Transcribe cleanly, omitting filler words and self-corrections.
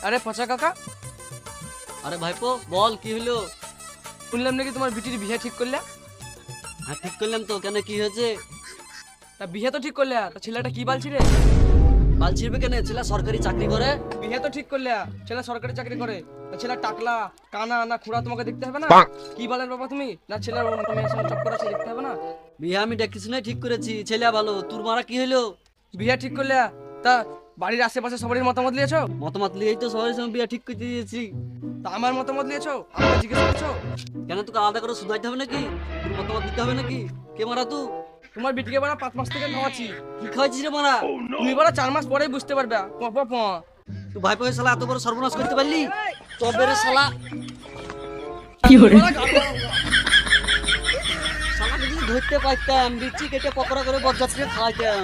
আরে পচা কাকা, আরে ভাইপো বল কি হলো? শুনলাম নাকি তোমার বিটির বিয়ে ঠিক করলে। হ্যাঁ ঠিক করলাম তো, কেন কি হয়েছে? তা বিয়ে তো ঠিক করলে, তা ছেলেটা কি বলছি রে? বাল ছিড়বে কেন? ছেলে সরকারি চাকরি করে। বিয়ে তো ঠিক করলে, ছেলে সরকারি চাকরি করে, তা ছেলে টাকলা কানা না খুড়া তোমাকে দেখতে হবে না? কি বলেন বাবা তুমি, না ছেলের মেয়ের সঙ্গে চক্কর আছে দেখতে হবে না? বিয়ে আমি কিছু নাই ঠিক করেছি, ছেলে ভালো। তোর মারা কি হলো? বিয়ে ঠিক করলে, তা বাড়ির আশেপাশে সবারই মতামত নিয়েছো? মতামত লিয়েই তো সবাই সঙ্গে বিয়ে ঠিক করে দিয়েছি। তা আমার মতামত নিয়েছো? আমাকে জিজ্ঞেস করছো? কেন তোকে আলাদা করে শুধাইতে হবে নাকি? তোর মতামত দিতে হবে নাকি? কে মারা তুই? তোমার বিটিকে বাড়া 5 মাস থেকে খাওয়াচ্ছি, কি খাওয়াইছিস রে মারা? তুমি বাড়া 4 মাস পরেই বুঝতে পারবে। তুই ভাইপো হয়ে শালা এত বড় সর্বনাশ করতে পারলি? তবে রে শালা, শালাকে যদি ধরতে পারতাম বিচি কেটে পকোড়া করে বরযাত্রীকে খাওয়াইতাম।